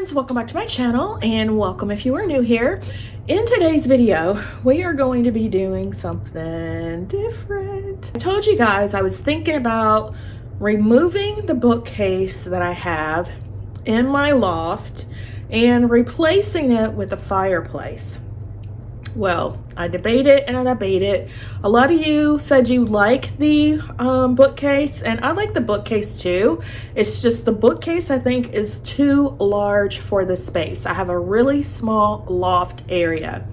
friends, welcome back to my channel and welcome if you are new here. In today's video, we are going to be doing something different. I told you guys I was thinking about removing the bookcase that I have in my loft and replacing it with a fireplace. Well, I debated and I debated. A lot of you said you like the bookcase, and I like the bookcase too. It's just the bookcase I think is too large for the space. I have a really small loft area.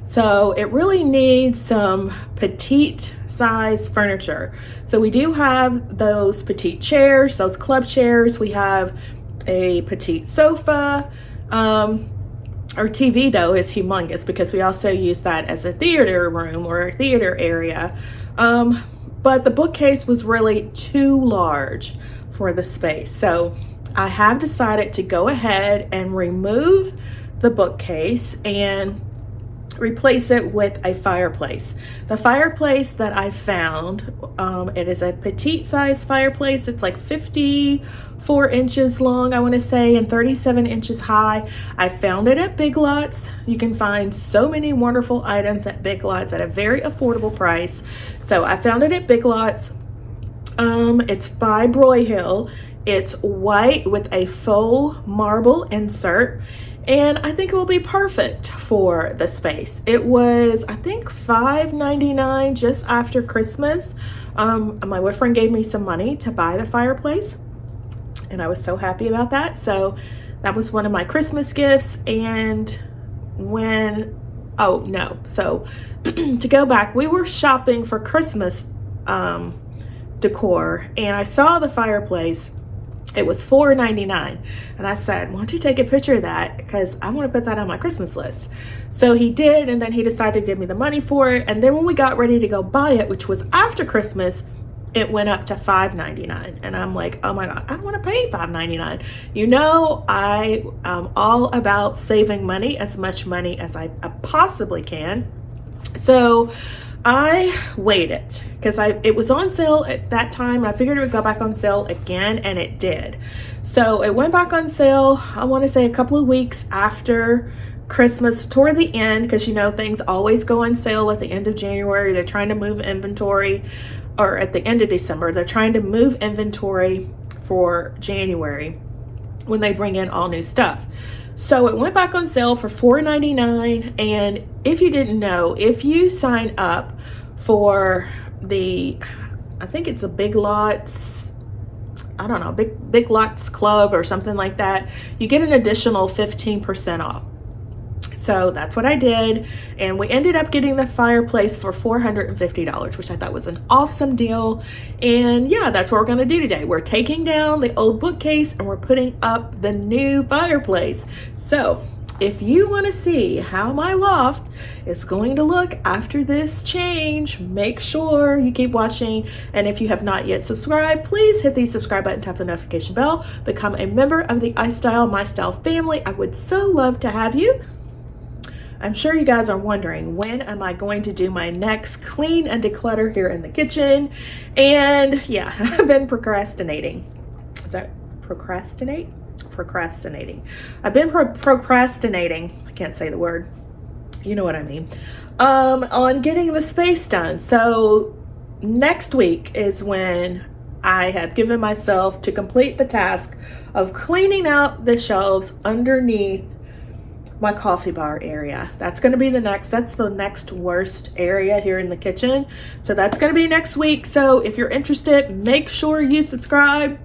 So it really needs some petite size furniture. So we do have those petite chairs, those club chairs. We have a petite sofa. Our TV though is humongous because we also use that as a theater room or a theater area. But the bookcase was really too large for the space. So I have decided to go ahead and remove the bookcase and replace it with a fireplace. The fireplace that I found, it is a petite size fireplace. It's like 54 inches long, I want to say, and 37 inches high. I found it at Big Lots. You can find so many wonderful items at Big Lots at a very affordable price. So I found it at Big Lots. It's by Broyhill. It's white with a faux marble insert, and I think it will be perfect for the space. It was, I think, $5.99 just after Christmas. My boyfriend gave me some money to buy the fireplace, and I was so happy about that. So that was one of my Christmas gifts. And so to go back, we were shopping for Christmas decor, and I saw the fireplace. It was $4.99, and I said, why don't you take a picture of that, because I want to put that on my Christmas list. So he did, and then he decided to give me the money for it. And then when we got ready to go buy it, which was after Christmas, it went up to $5.99, and I'm like, oh my god, I don't want to pay $5.99. You know, I am all about saving money, as much money as I possibly can. So I waited because it was on sale at that time. I figured it would go back on sale again, and it did. So it went back on sale, I want to say a couple of weeks after Christmas, toward the end, because you know things always go on sale at the end of January. They're trying to move inventory, or at the end of December, they're trying to move inventory for January when they bring in all new stuff. So it went back on sale for $4.99, and if you didn't know, if you sign up for the, I think it's a Big Lots, I don't know, Big Lots Club or something like that, you get an additional 15% off. So that's what I did, and we ended up getting the fireplace for $450, which I thought was an awesome deal. And yeah, that's what we're going to do today. We're taking down the old bookcase and we're putting up the new fireplace. So if you want to see how my loft is going to look after this change, make sure you keep watching. And if you have not yet subscribed, please hit the subscribe button, tap the notification bell, become a member of the iStylEMYSTYLE family. I would so love to have you. I'm sure you guys are wondering, when am I going to do my next clean and declutter here in the kitchen? And yeah, I've been procrastinating. Is that procrastinate? Procrastinating. I've been procrastinating. I can't say the word. You know what I mean. On getting the space done. So next week is when I have given myself to complete the task of cleaning out the shelves underneath my coffee bar area. That's going to be that's the next worst area here in the kitchen. So that's going to be next week. So if you're interested, make sure you subscribe.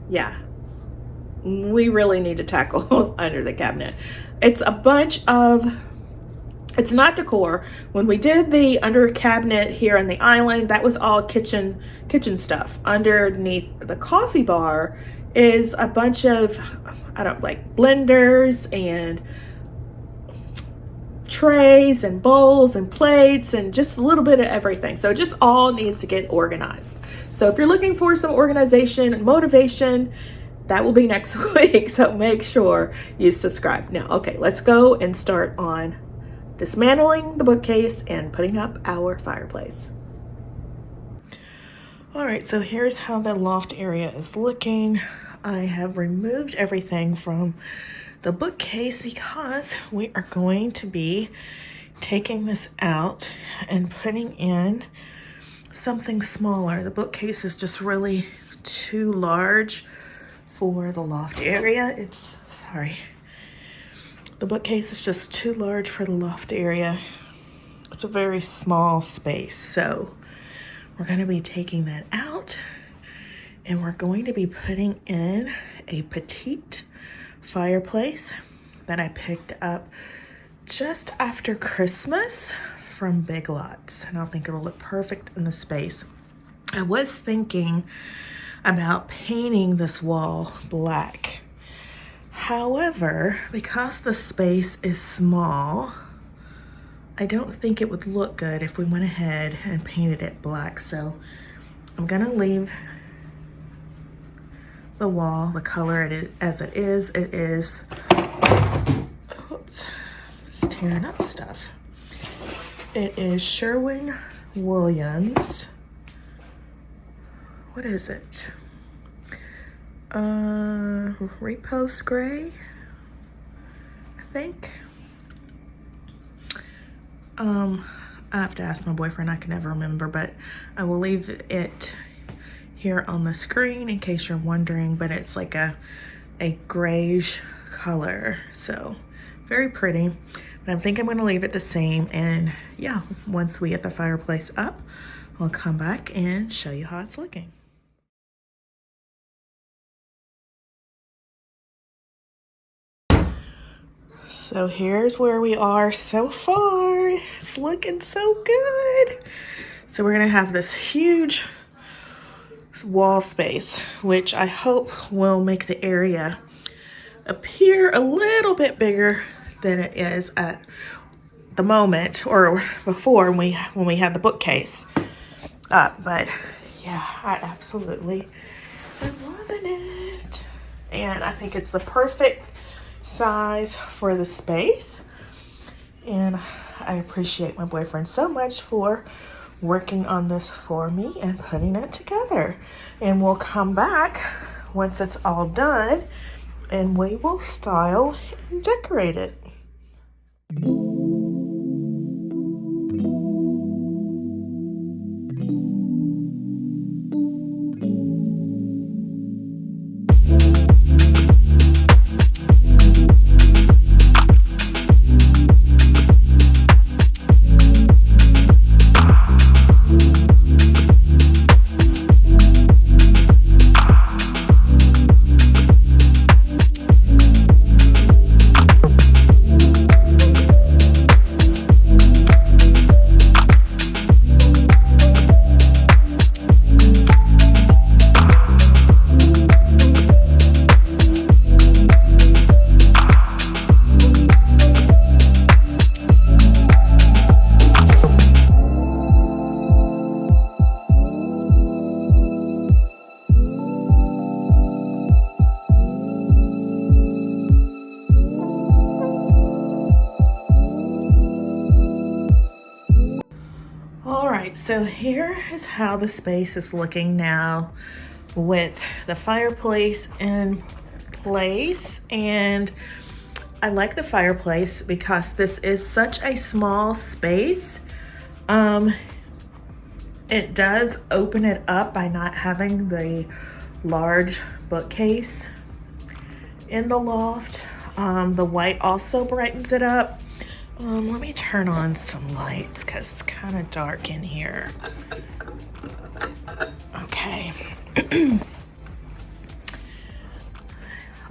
Yeah, we really need to tackle under the cabinet. It's a bunch of, it's not decor. When we did the under cabinet here on the island, that was all kitchen stuff. Underneath the coffee bar is a bunch of, I don't like, blenders and trays and bowls and plates and just a little bit of everything. So it just all needs to get organized. So if you're looking for some organization and motivation, that will be next week. So make sure you subscribe. Now, okay, let's go and start on dismantling the bookcase and putting up our fireplace. All right, so here's how the loft area is looking. I have removed everything from the bookcase because we are going to be taking this out and putting in something smaller. The bookcase is just really too large for the loft area. The bookcase is just too large for the loft area. It's a very small space, so we're going to be taking that out and we're going to be putting in a petite fireplace that I picked up just after Christmas from Big Lots, and I think it'll look perfect in the space. I was thinking about painting this wall black. However, because the space is small, I don't think it would look good if we went ahead and painted it black. So I'm gonna leave the wall the color it is as it is. It is, oops, just tearing up stuff. It is Sherwin-Williams. What is it? Repose gray, I think. I have to ask my boyfriend, I can never remember, but I will leave it here on the screen in case you're wondering, but it's like a grayish color, so very pretty. But I think I'm going to leave it the same, and yeah, once we get the fireplace up, I'll come back and show you how it's looking. So here's where we are so far. It's looking so good. So we're gonna have this huge wall space, which I hope will make the area appear a little bit bigger than it is at the moment, or before when we had the bookcase up. But yeah, I absolutely am loving it. And I think it's the perfect size for the space, and I appreciate my boyfriend so much for working on this for me and putting it together. And we'll come back once it's all done and we will style and decorate it. So here is how the space is looking now with the fireplace in place. And I like the fireplace because this is such a small space. It does open it up by not having the large bookcase in the loft. The white also brightens it up. Let me turn on some lights because it's kind of dark in here. Okay.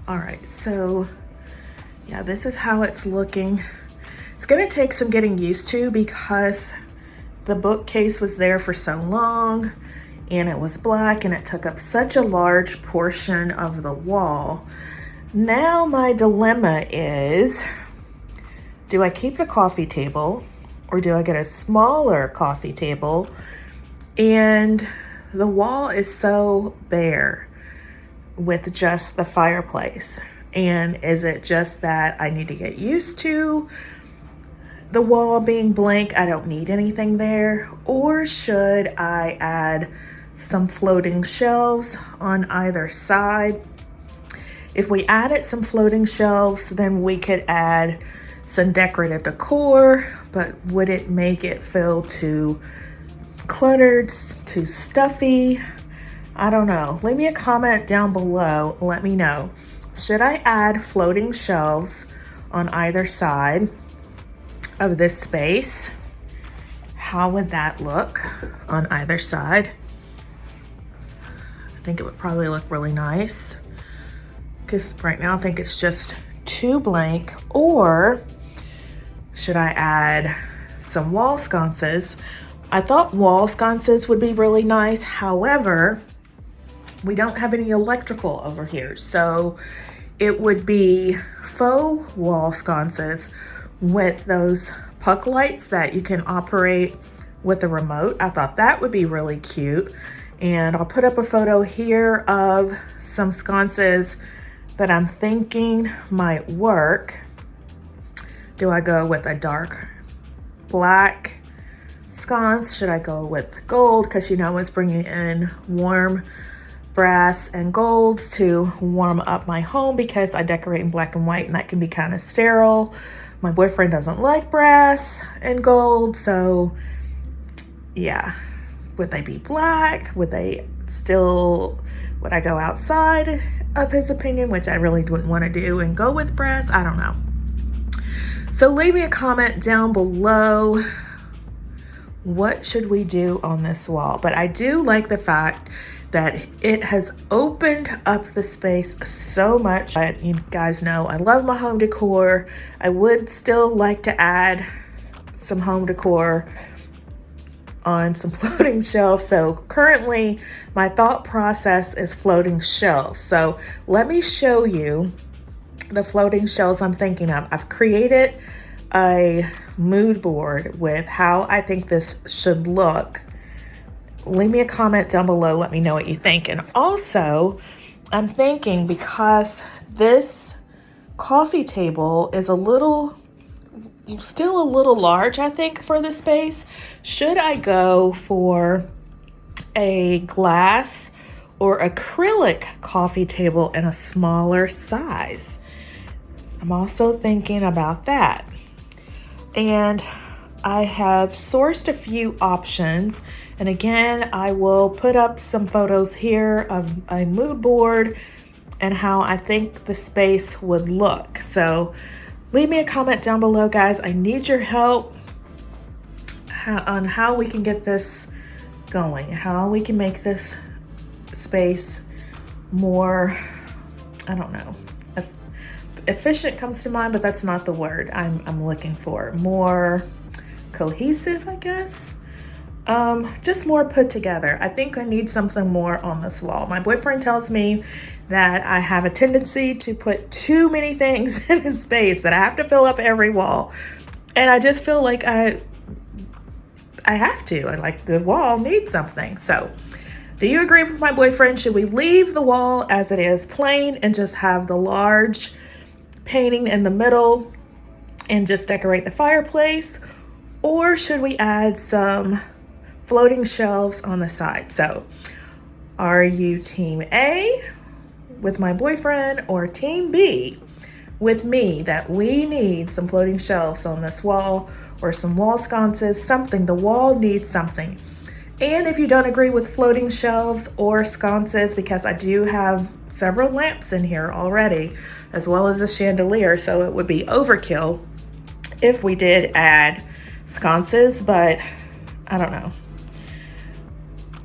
All right, so yeah, this is how it's looking. It's gonna take some getting used to because the bookcase was there for so long and it was black and it took up such a large portion of the wall. Now my dilemma is, do I keep the coffee table or do I get a smaller coffee table? And the wall is so bare with just the fireplace. And is it just that I need to get used to the wall being blank? I don't need anything there. Or should I add some floating shelves on either side If we added some floating shelves, then we could add some decorative decor, but would it make it feel too cluttered, too stuffy? I don't know. Leave me a comment down below. Let me know. Should I add floating shelves on either side of this space? How would that look on either side? I think it would probably look really nice, because right now I think it's just too blank. Or should I add some wall sconces? I thought wall sconces would be really nice. However, we don't have any electrical over here, so it would be faux wall sconces with those puck lights that you can operate with a remote. I thought that would be really cute. And I'll put up a photo here of some sconces that I'm thinking might work. Do I go with a dark black sconce? Should I go with gold? Because you know I was bringing in warm brass and golds to warm up my home, because I decorate in black and white and that can be kind of sterile. My boyfriend doesn't like brass and gold, so yeah. Would they be black? Would I go outside of his opinion, which I really wouldn't want to do, and go with brass? I don't know. So leave me a comment down below. What should we do on this wall? But I do like the fact that it has opened up the space so much. But you guys know I love my home decor. I would still like to add some home decor on some floating shelves. So currently my thought process is floating shelves. So let me show you the floating shelves I'm thinking of. I've created a mood board with how I think this should look. Leave me a comment down below. Let me know what you think. And also, I'm thinking, because this coffee table is still a little large, I think, for the space, should I go for a glass or acrylic coffee table in a smaller size? I'm also thinking about that. And I have sourced a few options. And again, I will put up some photos here of a mood board and how I think the space would look. So leave me a comment down below, guys. I need your help on how we can get this going, how we can make this space more, I don't know, efficient comes to mind, but that's not the word I'm looking for. More cohesive, I guess. Just more put together. I think I need something more on this wall. My boyfriend tells me that I have a tendency to put too many things in a space, that I have to fill up every wall. And I just feel like I have to. I like the wall needs something. So do you agree with my boyfriend? Should we leave the wall as it is, plain, and just have the large painting in the middle and just decorate the fireplace? Or should we add some floating shelves on the side? So are you team A with my boyfriend, or team B with me, that we need some floating shelves on this wall, or some wall sconces, something? The wall needs something. And if you don't agree with floating shelves or sconces, because I do have several lamps in here already, as well as a chandelier, so it would be overkill if we did add sconces, but I don't know.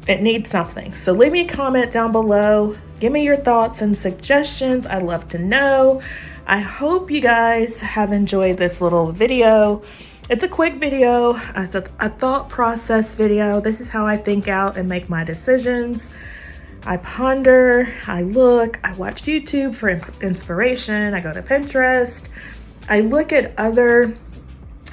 It needs something. So leave me a comment down below. Give me your thoughts and suggestions. I'd love to know. I hope you guys have enjoyed this little video. It's a quick video, a thought process video. This is how I think out and make my decisions. I ponder, I look, I watch YouTube for inspiration. I go to Pinterest. I look at other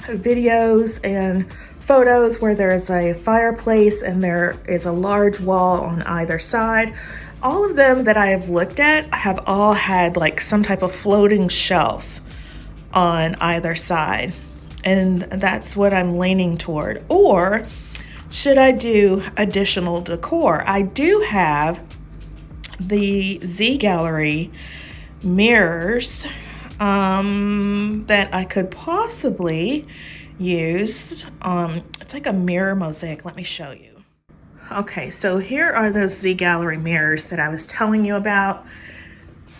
videos and photos where there is a fireplace and there is a large wall on either side. All of them that I have looked at have all had like some type of floating shelf on either side. And that's what I'm leaning toward. Or should I do additional decor? I do have the Z Gallery mirrors that I could possibly use. It's like a mirror mosaic. Let me show you. Okay, so here are those Z Gallery mirrors that I was telling you about.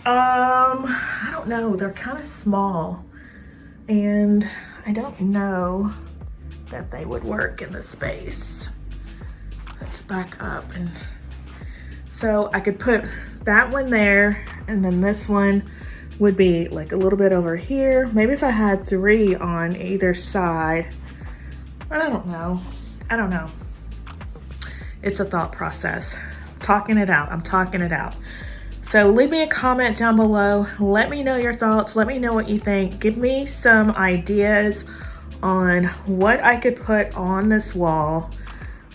I don't know, they're kind of small, and I don't know that they would work in the space. Let's back up. And so I could put that one there, and then this one would be like a little bit over here. Maybe if I had 3 on either side, but I don't know. It's a thought process. Talking it out, I'm talking it out. So leave me a comment down below. Let me know your thoughts. Let me know what you think. Give me some ideas on what I could put on this wall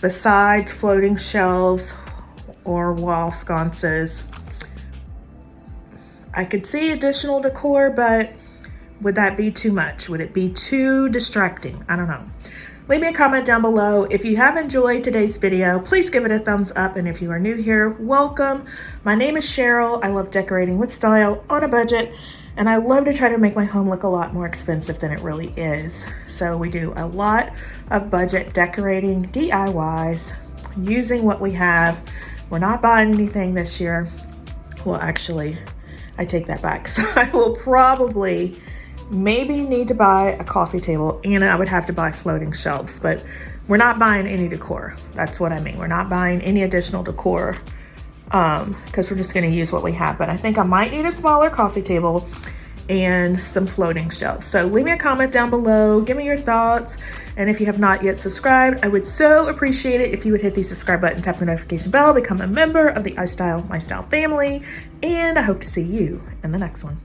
besides floating shelves or wall sconces. I could see additional decor, but would that be too much? Would it be too distracting? I don't know. Leave me a comment down below. If you have enjoyed today's video, please give it a thumbs up. And if you are new here, welcome. My name is Cheryl. I love decorating with style on a budget, and I love to try to make my home look a lot more expensive than it really is. So we do a lot of budget decorating, DIYs, using what we have. We're not buying anything this year. Well, actually, I take that back, because I will probably maybe need to buy a coffee table, and I would have to buy floating shelves, but we're not buying any decor. That's what I mean. We're not buying any additional decor because we're just going to use what we have. But I think I might need a smaller coffee table and some floating shelves. So leave me a comment down below. Give me your thoughts. And if you have not yet subscribed, I would so appreciate it if you would hit the subscribe button, tap the notification bell, become a member of the iStyle My Style family. And I hope to see you in the next one.